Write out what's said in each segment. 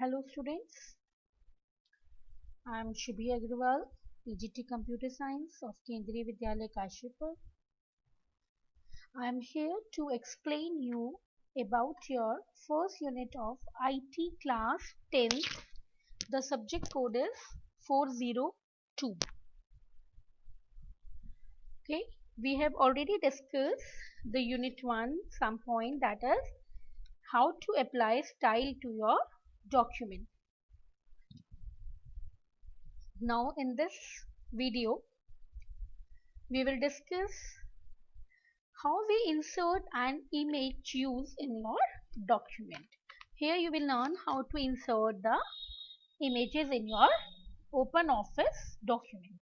Hello students, I am Shubhi Agrawal, PGT Computer Science of Kendriya Vidyalaya Kashipur. I am here to explain you about your first unit of IT class 10th. The subject code is 402. Okay, we have already discussed the unit 1 some point, that is how to apply style to your document. Now in this video we will discuss how we insert an image use in your document. Here you will learn how to insert the images in your OpenOffice document.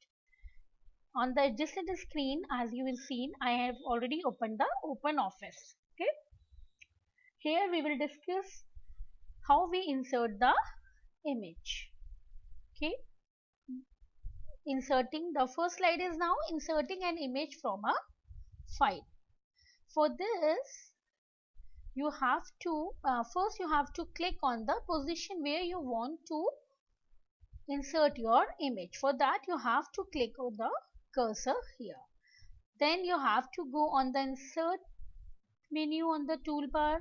On the adjacent screen, as you will see, I have already opened the OpenOffice. Okay. Here we will discuss how we insert the image. Okay. Inserting, the first slide is now inserting an image from a file. For this, you have to first you have to click on the position where you want to insert your image. For that you have to click on the cursor here. Then you have to go on the insert menu on the toolbar.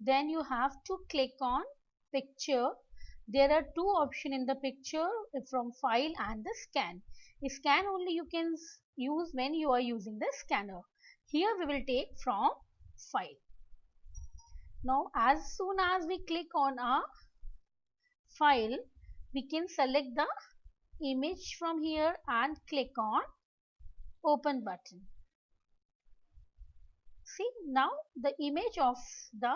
Then you have to click on picture. There are two options in the picture, from file and the scan. Scan only you can use when you are using the scanner. Here we will take from file. Now as soon as we click on a file, we can select the image from here and click on open button. See, now the image of the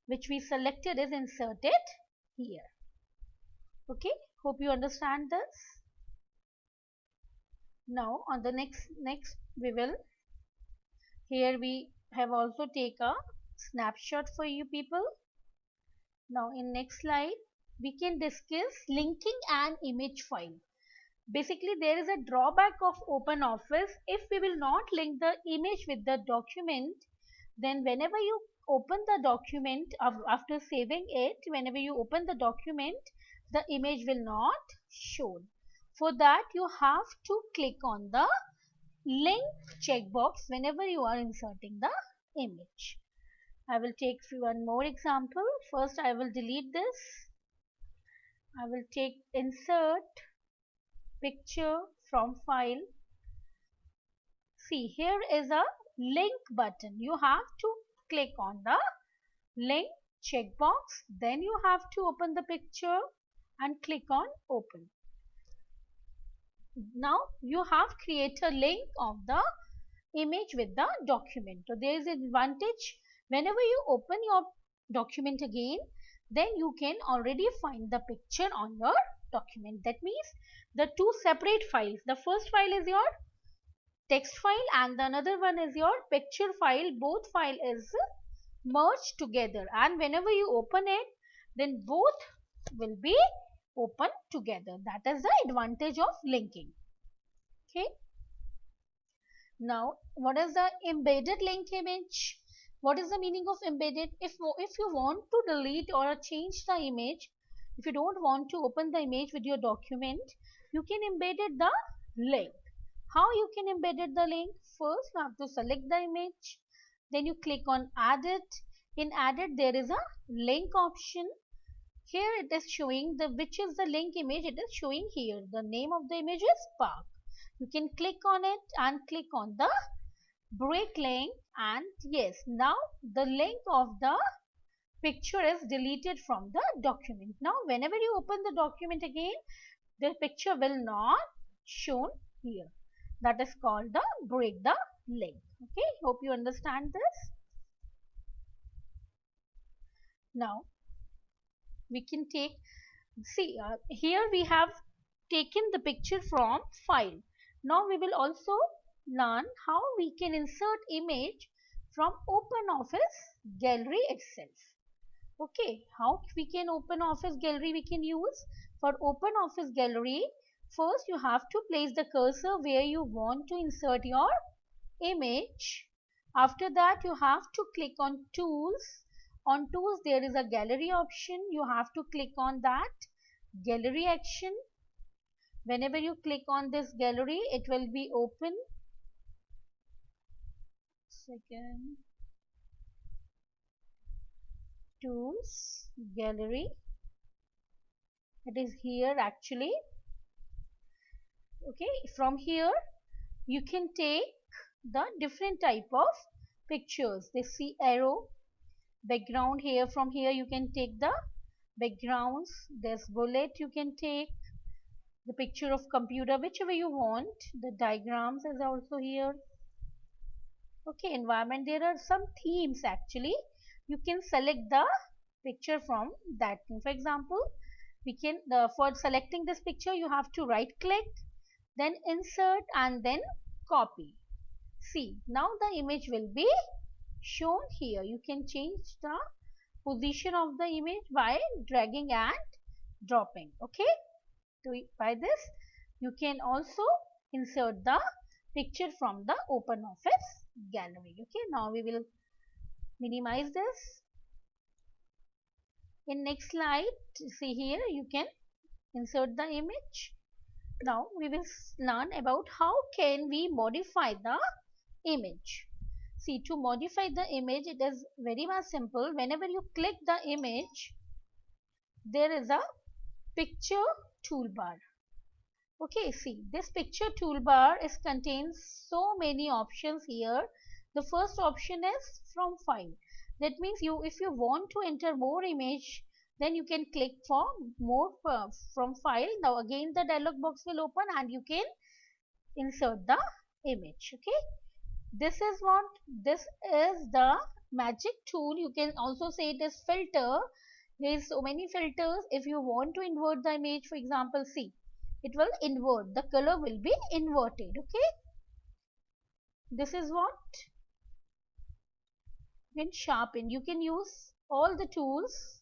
which we selected is inserted here. Okay, hope you understand this. Now on the next we will, here we have also take a snapshot for you people. Now in next slide we can discuss linking an image file. Basically there is a drawback of OpenOffice. If we will not link the image with the document, then whenever you open the document after saving it, whenever you open the document, the image will not show. For that you have to click on the link checkbox whenever you are inserting the image. I will take one more example. First I will delete this. I will take insert picture from file. See, here is a link button. You have to click on the link checkbox. Then you have to open the picture and click on open. Now you have created a link of the image with the document. So there is an advantage. Whenever you open your document again, then you can already find the picture on your document. That means the two separate files. The first file is your text file and the another one is your picture file. Both file is merged together, and whenever you open it, then both will be open together. That is the advantage of linking. Okay. Now what is the embedded link image? What is the meaning of embedded? If you want to delete or change the image, if you don't want to open the image with your document, you can embed the link. How you can embed the link? First you have to select the image, then you click on add it. In added there is a link option. Here it is showing the which is the link image. It is showing here. The name of the image is Park. You can click on it and click on the break link, and yes, now the link of the picture is deleted from the document. Now whenever you open the document again, the picture will not shown here. That is called the break the link. Okay, hope you understand this. Now we can take, see, here we have taken the picture from file. Now we will also learn how we can insert image from OpenOffice gallery itself. Okay, how we can OpenOffice gallery we can use? For OpenOffice gallery, first you have to place the cursor where you want to insert your image. After that you have to click on tools. On tools there is a gallery option. You have to click on that gallery action. Whenever you click on this gallery, it will be open. Second, tools, gallery. It is here actually. Okay, from here you can take the different type of pictures. They see arrow, background here. From here you can take the backgrounds. There's bullet you can take, the picture of computer, whichever you want. The diagrams is also here. Okay, environment, there are some themes actually. You can select the picture from that theme. For example, we can for selecting this picture you have to right click, then insert and then copy. See, now the image will be shown here. You can change the position of the image by dragging and dropping. Okay, so by this you can also insert the picture from the OpenOffice gallery. Okay, now we will minimize this. In next slide, see here you can insert the image. Now we will learn about how can we modify the image. See, to modify the image, it is very much simple. Whenever you click the image, there is a picture toolbar. Okay, see, this picture toolbar is contains so many options here. The first option is from file. That means if you want to enter more image, then you can click for more from file. Now again the dialog box will open and you can insert the image. Okay, this is the magic tool. You can also say it is filter. There is so many filters. If you want to invert the image, for example, see, it will invert, the color will be inverted. Okay, this is what you can sharpen. You can use all the tools.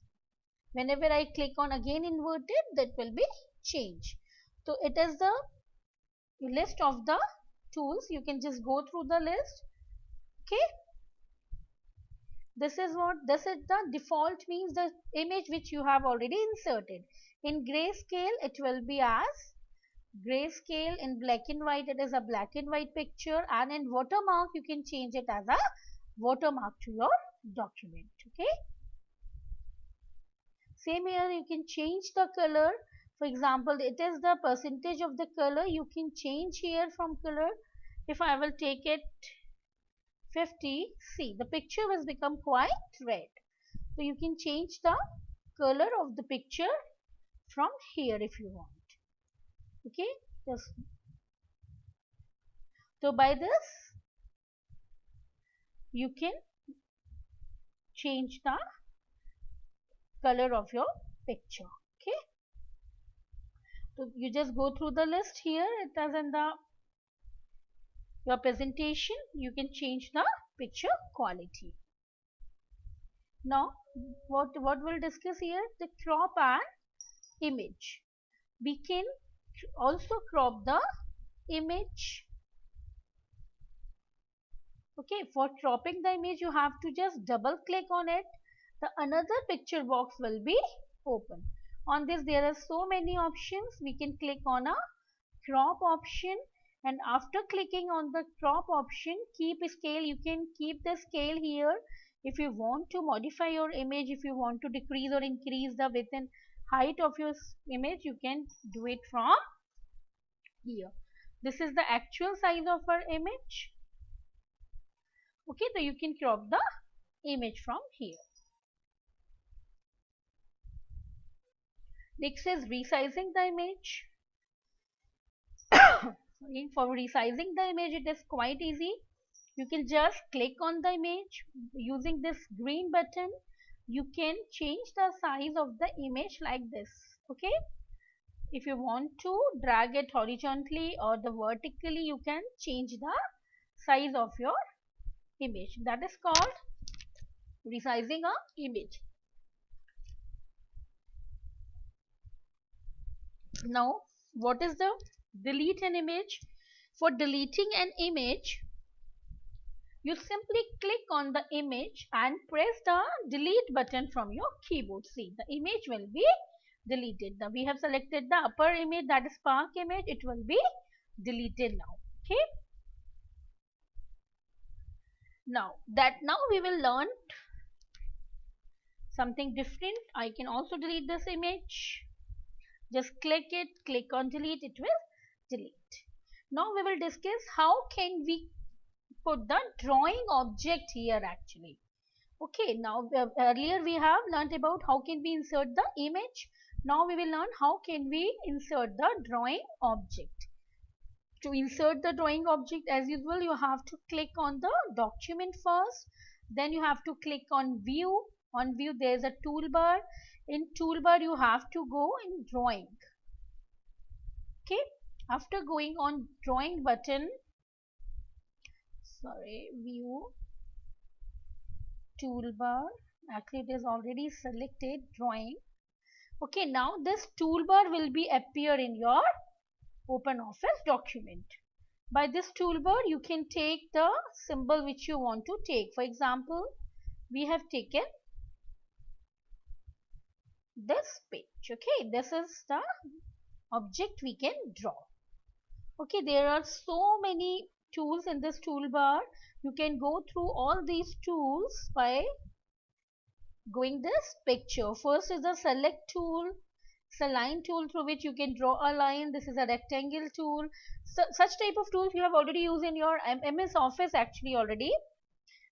Whenever I click on again inverted, that will be changed. So it is the list of the tools. You can just go through the list. Okay, this is the default, means the image which you have already inserted. In grayscale it will be as grayscale. In black and white it is a black and white picture, and in watermark you can change it as a watermark to your document. Okay, same here, you can change the color. For example, it is the percentage of the color. You can change here from color. If I will take it 50, see, the picture has become quite red. So you can change the color of the picture from here if you want. Okay, just so by this you can change the color of your picture. Okay, so you just go through the list here. It is in the your presentation. You can change the picture quality. Now what we'll discuss here, the crop and image. We can also crop the image. Okay, for cropping the image you have to just double click on it. The another picture box will be open. On this there are so many options. We can click on a crop option, and after clicking on the crop option, keep scale, you can keep the scale here. If you want to modify your image, if you want to decrease or increase the width and height of your image, you can do it from here. This is the actual size of our image. Okay, so you can crop the image from here. Next is resizing the image. For resizing the image, it is quite easy. You can just click on the image using this green button. You can change the size of the image like this. Okay, if you want to drag it horizontally or the vertically, you can change the size of your image. That is called resizing a image. Now what is the delete an image? For deleting an image, you simply click on the image and press the delete button from your keyboard. See, the image will be deleted. Now we have selected the upper image, that is Spark image. It will be deleted now. Okay. Now we will learn something different. I can also delete this image. Just click it, click on delete, it will delete. Now we will discuss how can we put the drawing object here actually. Okay, now earlier we have learnt about how can we insert the image. Now we will learn how can we insert the drawing object. To insert the drawing object, as usual, you have to click on the document first. Then you have to click on view. On view there is a toolbar. In toolbar you have to go in drawing. Okay, after going on drawing button, view, toolbar, actually it is already selected, drawing. Okay, now this toolbar will be appear in your OpenOffice document. By this toolbar you can take the symbol which you want to take. For example, we have taken this page. Okay, this is the object we can draw. Okay, there are so many tools in this toolbar. You can go through all these tools by going this picture. First is the select tool. It's a line tool through which you can draw a line. This is a rectangle tool. So, such type of tools you have already used in your MS Office actually already.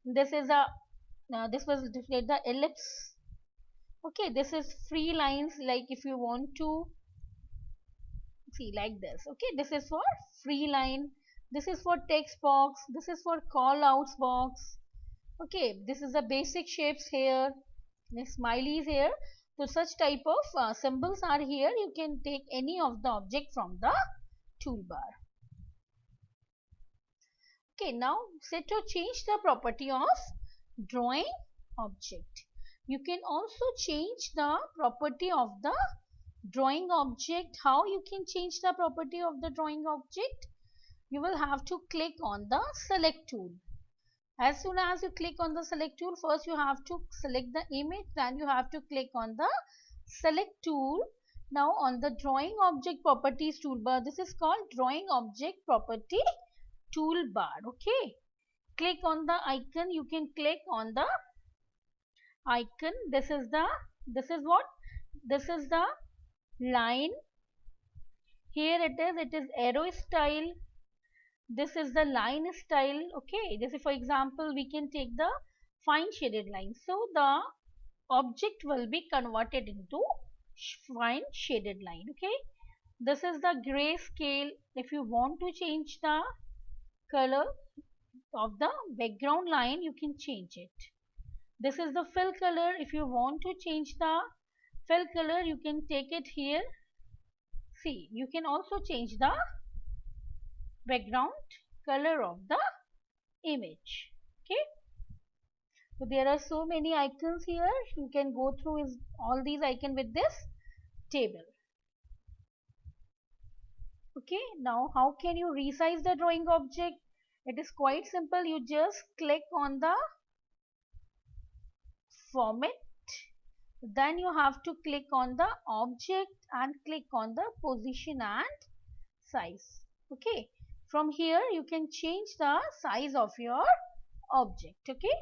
This is a this was the ellipse. Okay, this is free lines, like if you want to see like this. Okay, this is for free line. This is for text box. This is for call outs box. Okay, this is the basic shapes here. The smileys here. So such type of symbols are here. You can take any of the object from the toolbar. Okay, now set to change the property of drawing object. You can also change the property of the drawing object. How you can change the property of the drawing object? You will have to click on the select tool. As soon as you click on the select tool, first you have to select the image, then you have to click on the select tool. Now on the drawing object properties toolbar, this is called drawing object property toolbar. Okay, click on the icon. You can click on the icon. This is the line. Here it is arrow style. This is the line style. Okay, this is, for example, we can take the fine shaded line. So the object will be converted into fine shaded line. Okay, this is the gray scale. If you want to change the color of the background line, you can change it. This is the fill color. If you want to change the fill color, you can take it here. See, you can also change the background color of the image. Okay, so there are so many icons here. You can go through all these icons with this table. Okay, now how can you resize the drawing object? It is quite simple. You just click on the format, then you have to click on the object and click on the position and size. Okay, from here you can change the size of your object. Okay,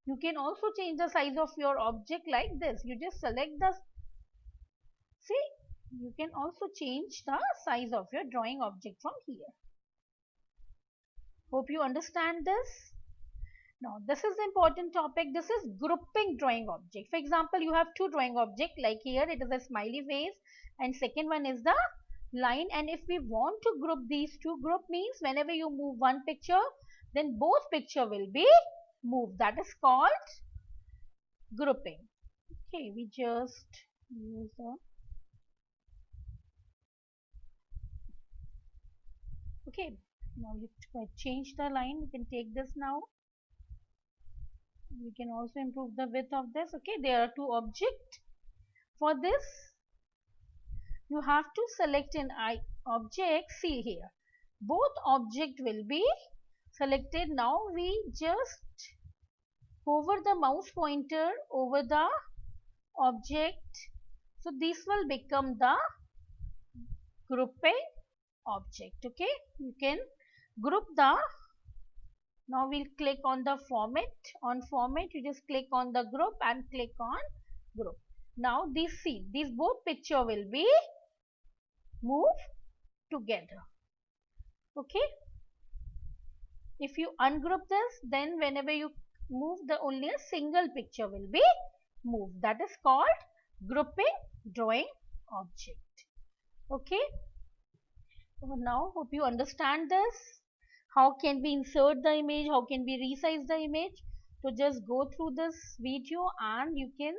you can also change the size of your object like this. You just select the, see, you can also change the size of your drawing object from here. Hope you understand this. Now this is the important topic. This is grouping drawing object. For example, you have two drawing object, like here it is a smiley face and second one is the line, and if we want to group these two, group means whenever you move one picture, then both picture will be moved. That is called grouping. Okay, we just use the, okay, now you change the line. You can take this now. We can also improve the width of this. Okay, there are two objects. For this, you have to select an object. See here, both object will be selected. Now we just hover the mouse pointer over the object. So this will become the grouping object. Okay, you can group the. Now we'll click on the format. On format, you just click on the group and click on group. Now these both picture will be moved together. Okay. If you ungroup this, then whenever you move, the only a single picture will be moved. That is called grouping drawing object. Okay. So now hope you understand this. How can we insert the image? How can we resize the image? So just go through this video and you can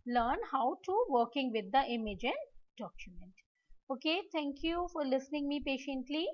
learn how to working with the image and document. Okay. Thank you for listening me patiently.